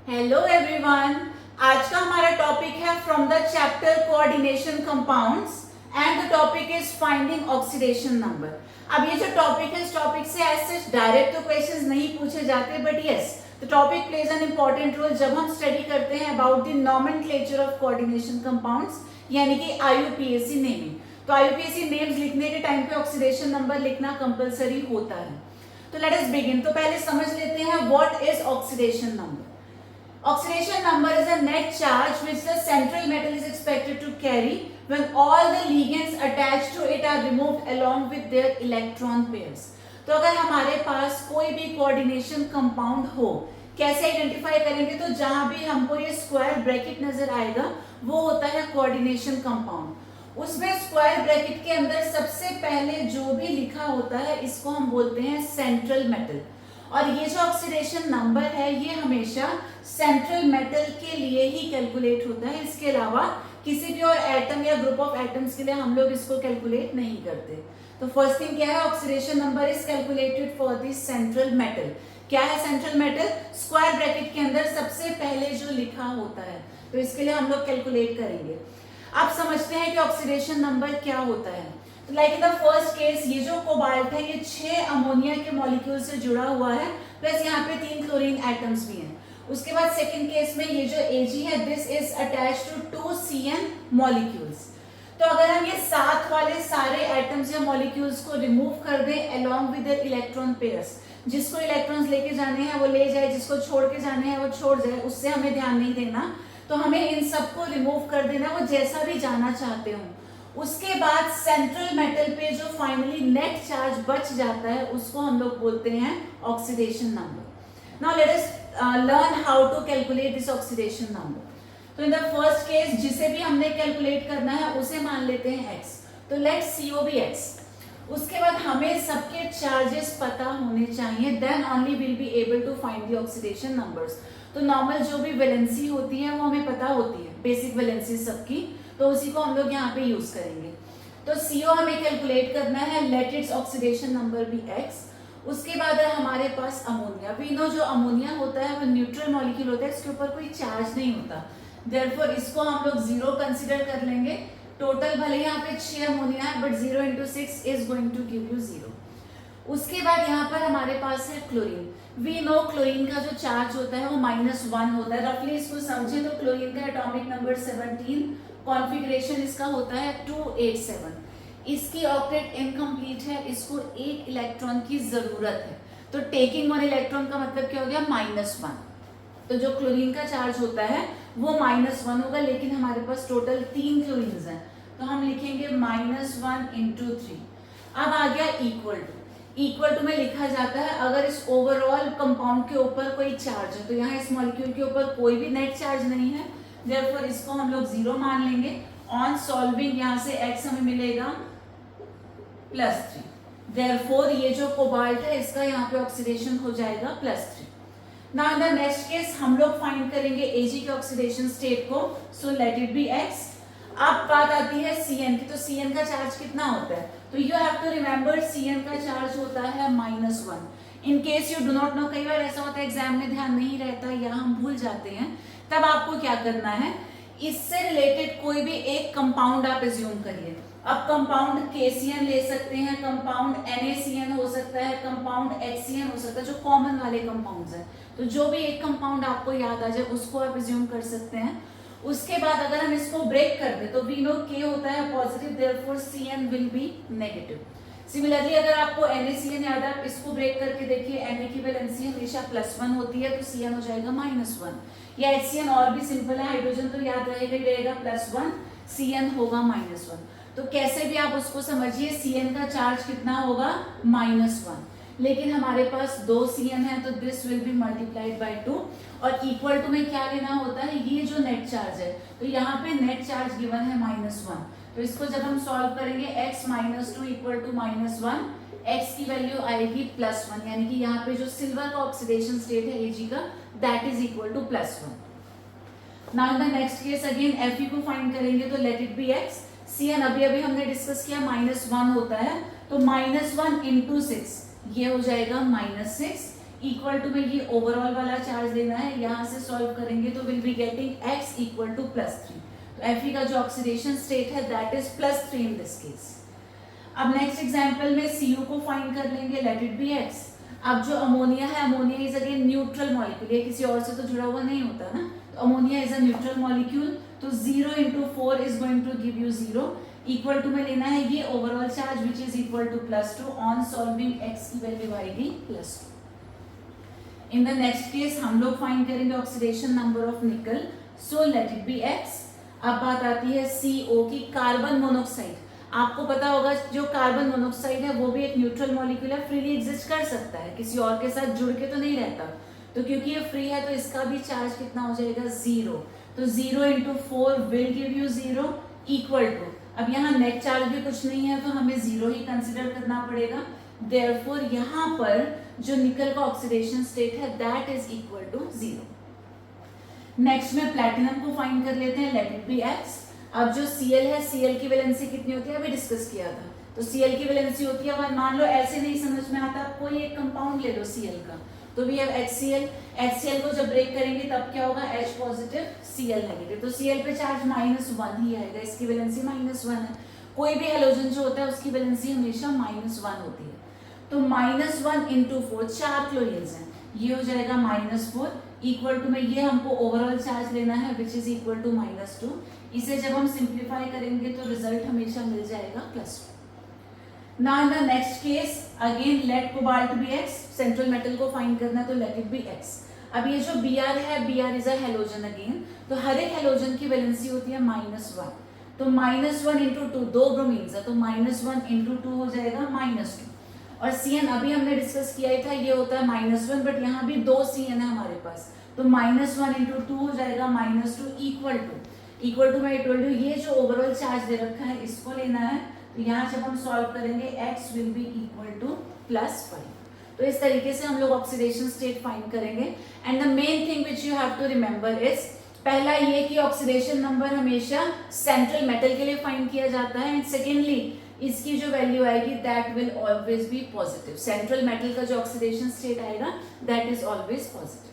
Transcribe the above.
Hello everyone. आज का हमारा टॉपिक है from the chapter coordination compounds and the topic is finding oxidation number. अब ये जो टॉपिक है, इस टॉपिक से ऐसे डायरेक्ट तो क्वेश्चंस नहीं पूछे जाते, but yes the topic plays an important role जब हम स्टडी करते हैं about the nomenclature of coordination compounds, यानी कि आईयूपीएसी नेमिंग। तो आईयूपीएसी नेम्स लिखने के टाइम पे ऑक्सीडेशन नंबर लिखना कंपलसरी होता है। तो लेट अस बिगिन। तो पहले समझ लेते हैं what is oxidation number. Oxidation number is a net charge which the central metal is expected to carry when all the ligands attached to it are removed along with their electron pairs. तो अगर हमारे पास कोई भी coordination compound हो, कैसे identify करेंगे? तो जहां भी हमको ये स्क्वायर ब्रैकेट नजर आएगा वो होता है कोऑर्डिनेशन कंपाउंड। उसमें स्क्वायर ब्रैकेट के अंदर सबसे पहले जो भी लिखा होता है इसको हम बोलते हैं सेंट्रल मेटल। और ये जो ऑक्सीडेशन नंबर है ये हमेशा सेंट्रल मेटल के लिए ही कैलकुलेट होता है, इसके अलावा किसी भी और एटम या ग्रुप ऑफ एटम्स के लिए हम लोग इसको कैलकुलेट नहीं करते। तो फर्स्ट थिंग क्या है? Oxidation number is calculated for the central metal. क्या है सेंट्रल मेटल? स्क्वायर ब्रैकेट के अंदर सबसे पहले जो लिखा होता है, तो इसके लिए हम लोग कैलकुलेट करेंगे। आप समझते हैं कि ऑक्सीडेशन नंबर क्या होता है। तो like in the first case, ये जो कोबाल्ट है ये 6 अमोनिया के मॉलिक्यूल से जुड़ा हुआ है, प्लस यहाँ पे 3 क्लोरीन एटम्स भी हैं। उसके बाद सेकंड केस में ये जो Ag है, this is attached to 2 CN molecules. तो अगर हम ये साथ वाले सारे एटम्स या मॉलिक्यूल्स को रिमूव कर दें along with their electron pairs, जिसको इलेक्ट्रॉन्स लेके जाने हैं वो ले जाए, जिसको छोड़ के जाने हैं वो छोड़ जाए, उससे हमें ध्यान नहीं देना। तो हमें इन सबको रिमूव कर देना, वो जैसा भी जाना चाहते हो। उसके बाद सेंट्रल मेटल पे जो फाइनली नेट चार्ज बच जाता है उसको हम लोग बोलते हैं oxidation number. Now let us learn how to calculate this oxidation number. तो इन द फर्स्ट केस जिसे भी हमने कैलकुलेट करना है उसे मान लेते हैं x। तो लेट CO भी x। उसके बाद हमें सबके चार्जेस पता होने चाहिए, then only will be able to find the oxidation numbers. तो नॉर्मल जो भी वैलेंसी होती है वो हमें पता होती है, बेसिक वैलेंसी सबकी, तो उसी को हम लोग यहाँ पे यूज करेंगे। तो CO हमें कैलकुलेट करना है, लेट इट्स ऑक्सीडेशन नंबर भी x। उसके बाद है हमारे पास अमोनिया। वी नो जो अमोनिया होता है वो न्यूट्रल मॉलिक्यूल होता है, इसके ऊपर कोई चार्ज नहीं होता, देयरफॉर इसको हम लोग 0 कंसिडर कर लेंगे। टोटल भले यहाँ पे 6 अमोनिया है, but 0 into 6 is going to give you 0। उसके बाद यहाँ पर हमारे पास है क्लोरीन। वी नो क्लोरीन का जो चार्ज होता है वो -1 होता है। रफली इसको समझे तो क्लोरीन का एटॉमिक नंबर 17, कॉन्फ़िगरेशन इसका होता है 287। इसकी ऑक्टेट इनकम्प्लीट है, इसको 1 इलेक्ट्रॉन की जरूरत है। तो टेकिंग 1 इलेक्ट्रॉन का मतलब क्या हो गया? -1। तो जो क्लोरीन का चार्ज होता है वो -1 होगा, लेकिन हमारे पास टोटल 3 क्लोरीन्स हैं, तो हम लिखेंगे -1 into 3। अब आ गया इक्वल टू में लिखा जाता है अगर इस ओवरऑल कंपाउंड के ऊपर कोई चार्ज है। तो यहाँ इस मॉलिक्यूल के ऊपर कोई भी नेट चार्ज नहीं है, देयरफॉर इसको हम लोग 0 मान लेंगे। ऑन सॉल्विंग यहाँ से x हमें मिलेगा +3, देयरफॉर ये जो कोबाल्ट है इसका यहाँ पे ऑक्सीडेशन हो जाएगा +3। Now in the next case हम लोग फाइंड करेंगे Ag के ऑक्सीडेशन स्टेट को, so let it be x। अब बात आती है Cn की। तो Cn का चार्ज कितना होता है? तो you have to remember Cn का चार्ज होता है -1। In case you do not know, कई बार ऐसा होता है एग्जाम में ध्यान नहीं रहता या हम भूल जाते हैं, तब आपको क्या करना है, इससे रिलेटेड कोई भी एक कंपाउंड आप एज्यूम करिए। अब कंपाउंड KCN ले सकते हैं, कंपाउंड NaCN हो सकता है, कंपाउंड HCN हो सकता है, जो कॉमन वाले कंपाउंड्स हैं। तो जो भी एक कंपाउंड आपको याद आ जाए उसको आप एज्यूम कर सकते हैं। उसके बाद अगर हम इसको ब्रेक कर दे तो वी नो K होता है positive, therefore Cn will be negative. Similarly अगर आपको NaCN याद है, आप इसको ब्रेक करके देखिए, Na की वैलेंसी हमेशा +1 होती है, तो Cn हो जाएगा -1। या HCN और भी सिंपल है, हाइड्रोजन तो याद रहेगा ही रहेगा, +1, Cn होगा -1। तो कैसे भी आप उसको समझिए, Cn का चार्ज कितना होगा? -1। लेकिन हमारे पास 2 Cn है, तो this will be multiplied by 2। और इक्वल टू में क्या लेना होता है? ये जो नेट चार्ज है, तो यहाँ पे नेट चार्ज गिवन है -1। तो इसको जब हम सॉल्व करेंगे x -2 इक्वल टू -1, x की वैल्यू आएगी +1, यानी कि यहाँ पे जो सिल्वर का ऑक्सीडेशन स्टेट है Ag का, that is equal to +1। Now in the next case again Fe को फाइंड करेंगे, तो let it be x। Cn अभी हमने डिस्कस किया -1 होता है, तो -1 into 6 ये हो जाएगा -6। इक्वल टू में ये ओवरऑल वाला चार्ज लेना है, यहाँ से सॉल्व करेंगे तो will be getting x equal to +3। तो Fe का जो ऑक्सीडेशन स्टेट है that is +3 in this case. अब नेक्स्ट एग्जांपल में Cu को फाइंड कर लेंगे, लेट इट बी x। अब जो अमोनिया है, ammonia is again neutral molecule, ये किसी और से तो जुड़ा हुआ नहीं होता ना, तो ammonia is a neutral molecule, तो 0 into 4 is going to give you 0, equal to में लेना है ये overall charge which is equal to +2, on solving x की वैल्यू आएगी +2। इन द नेक्स्ट केस हम लोग फाइंड करेंगे ऑक्सीडेशन नंबर ऑफ निकल, so let it be x। अब बात आती है CO की, कार्बन मोनोक्साइड। आपको पता होगा जो कार्बन मोनोक्साइड है वो भी एक न्यूट्रल मॉलिक्यूल है, फ्रीली एग्जिस्ट कर सकता है, किसी और के साथ जुड़ के तो नहीं रहता, तो क्योंकि ये फ्री है तो इसका भी चार्ज कितना हो जाएगा 0, तो 0 into 4 will give you 0 equal to, अब यहाँ नेट चार्ज भी कुछ नहीं है तो हमें 0 ही कंसिडर करना पड़ेगा, देयरफॉर यहाँ पर जो निकल का ऑक्सीडेशन स्टेट है that is equal to 0। Next में प्लैटिनम को फाइंड कर लेते हैं, लेट इट बी x। अब जो Cl है, Cl की वैलेंसी कितनी होती है अभी डिस्कस किया था, तो Cl की वैलेंसी होती है, अगर मान लो ऐसे नहीं समझ में आता, कोई एक कंपाउंड ले लो Cl का, तो वी हैव HCl, HCl को जब ब्रेक करेंगे तब क्या होगा, H पॉजिटिव Cl नेगेटिव, तो Cl पे चार्ज -1 ही आएगा, इसकी वैलेंसी -1 है। कोई भी हैलोजन जो होता है उसकी वैलेंसी हमेशा -1 होती है, तो -1 into 4, 4 क्लोरीन्स हैं, ये हो जाएगा -4 इक्वल टू में ये हमको ओवरऑल चार्ज लेना है विच इज इक्वल टू -2, इसे जब हम सिंप्लीफाई करेंगे तो रिजल्ट हमेशा मिल जाएगा +2। Now in the next case again let cobalt be x, central metal को फाइंड करना तो लेट इट बी x। अब ये जो Br है, Br is a halogen again, तो हर एक हेलोजन की वैलेंसी होती है -1, तो -1 into 2, 2 ब्रोमीन्स है तो -1 into 2 हो जाएगा -2, और Cn अभी हमने डिस्कस किया ही था, ये होता है -1, बट यहाँ भी 2 Cn है हमारे पास, तो -1 into 2 हो जाएगा -2 इक्वल टू मैं टोल्ड यू ये जो ओवरऑल चार्ज दे रखा है इसको लेना है, तो यहाँ जब हम सॉल्व करेंगे x will be equal to +5। तो इस तरीके से हम लोग ऑक्सीडेशन स्टेट फाइंड करेंगे, and the main thing which you have to remember is, पहला ये कि ऑक्सीडेशन नंबर हमेशा सेंट्रल मेटल के लिए फाइंड किया जाता है, एंड सेकेंडली इसकी जो वैल्यू आएगी that will always be positive, central metal का जो ऑक्सीडेशन स्टेट आएगा दैट इज ऑलवेज पॉजिटिव।